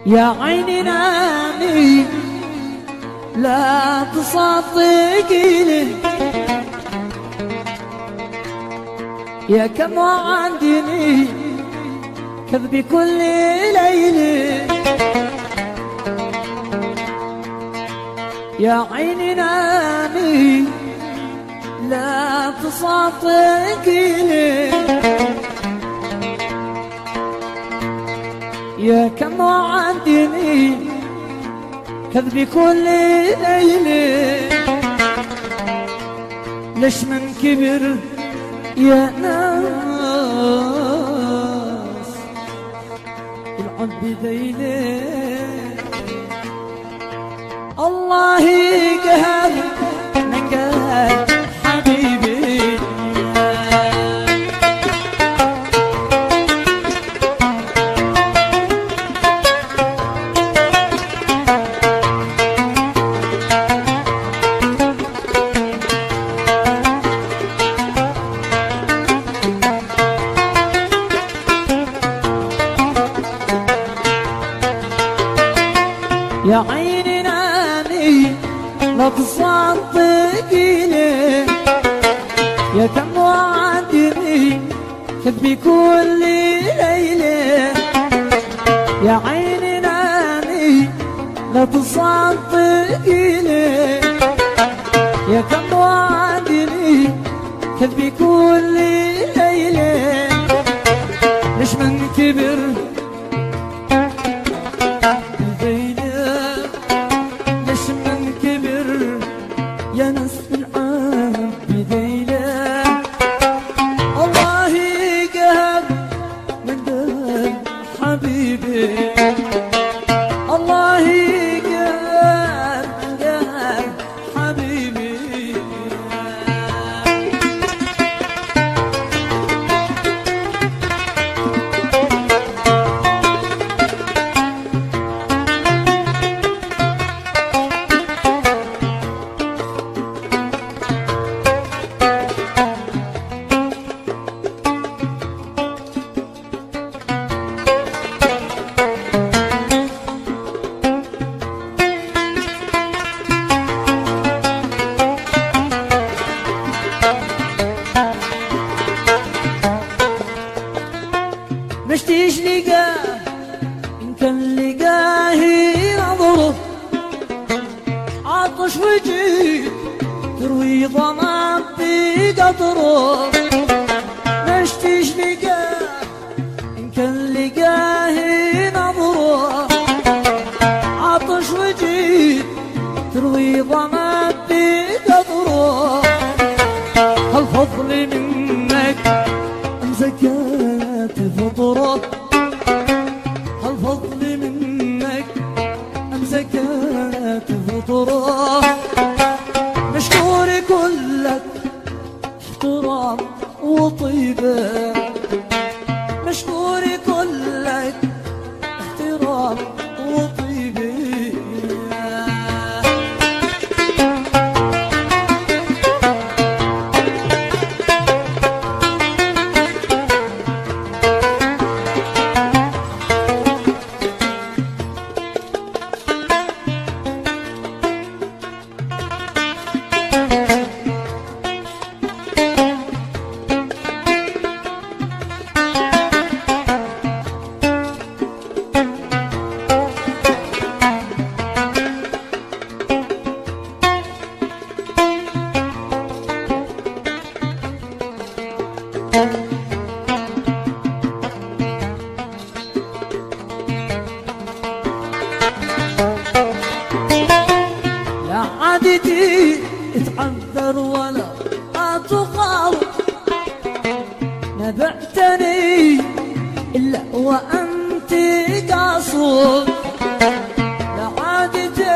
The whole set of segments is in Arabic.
يا عيني نامي لا تصدقيني، يا كم وعدني كذبي كل ليلة. يا عيني نامي لا تصدقيني، يا كم وعدني كذبي كل ليلة. ليش من كبر يا ناس العب بذيله؟ الله قهر من قال حبيبي. يا عيني نامي لا تصدقيني، يا كم وعدني كذبي كل ليلة. يا عيني نامي لا تصدقيني، يا كم وعدني كذبي كل ليلة. ليش من كبر يا ناس العاب بذيله؟ الله قهر من دل حبيبي، الله قهر حبيبي. مشتيش لقاه إن كان لقاه نظره، عطش وجهي تروي ظما بقطره. مشتيش لقاه إن كان لقاه نظره، عطش وجهي تروي ظما بقطره. هالفضل منك أم زكاة فطره، هالفضل منك أم زكاة فطره. مشكور كلك احترام وطيبة، مشكور كلك احترام وطيبة. لا عادتي اتعذر ولا اتقاوم، ما بعتني الا وانت قاصد. لا عادتي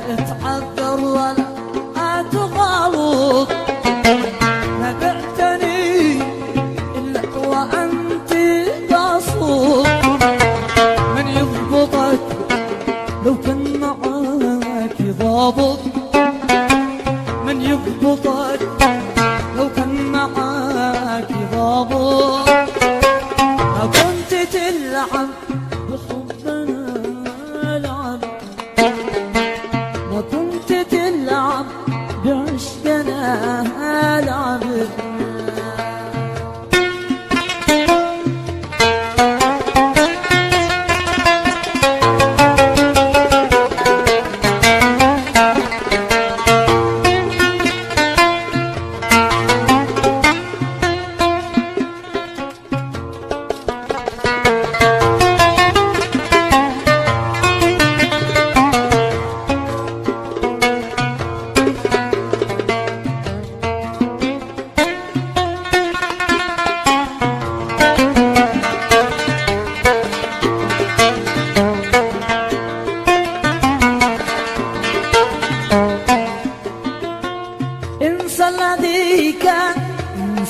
اتعذر ولا اتقاوم، ما بعتني الا وانت قاصد. من يضبطك لو كان معاك ضابط، من يضبطك لو كان معاك ضابط. ما كنت تلعب بحبنا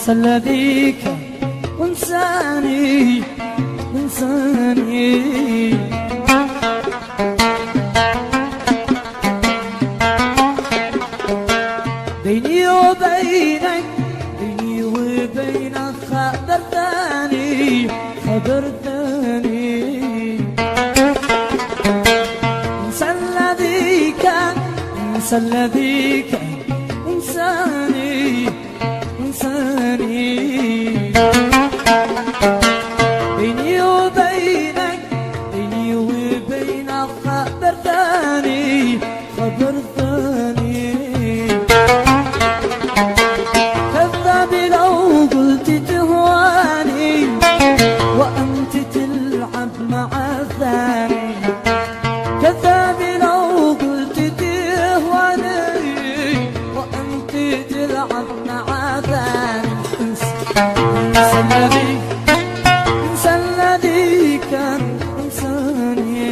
انسى الذي كان وانساني بيني وبينك بيني وبينك خبر ثاني انسى الذي كان انساني بيني وبينك خبر ثاني كذاب لو قلت تهواني وأنت تلعب مع الثاني كذاب لو قلت تهواني وأنت تلعب مع الثاني انسى الذي كان انساني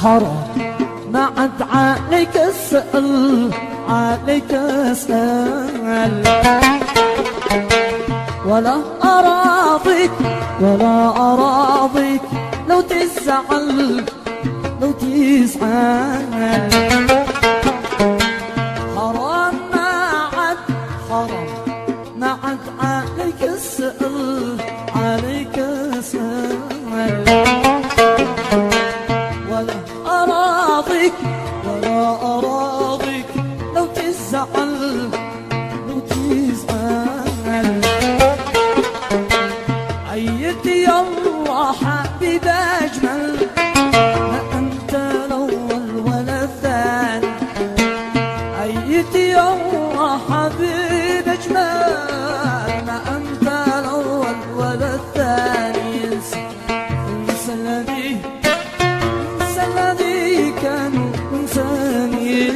حرام ما عاد عليك اسأل ولا أراضيك لو تزعل حرام ما عاد عليك اسأل ولا أراضيك لو تزعل عيت يلا حبيب أجمل ما أنت الأول ولا الثاني عيت يلا حبيب أجمل ما أنت الأول ولا الثاني انسى الذي كان إنساني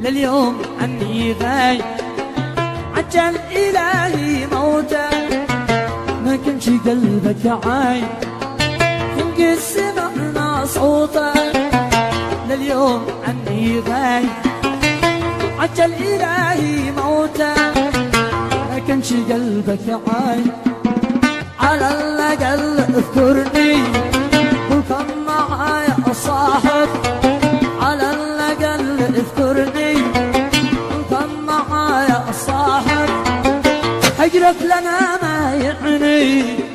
لليوم عني غايب عجل إلهي موتى ما كانش قلبك عايب ينقل سمعنا صوتك لليوم عني غايب عجل إلهي موتى ما كانش قلبك عايب على الأقل اذكرني وكن معايا صاحب على الأقل اذكرني وكن معايا صاحب هجرك لنا ما يعني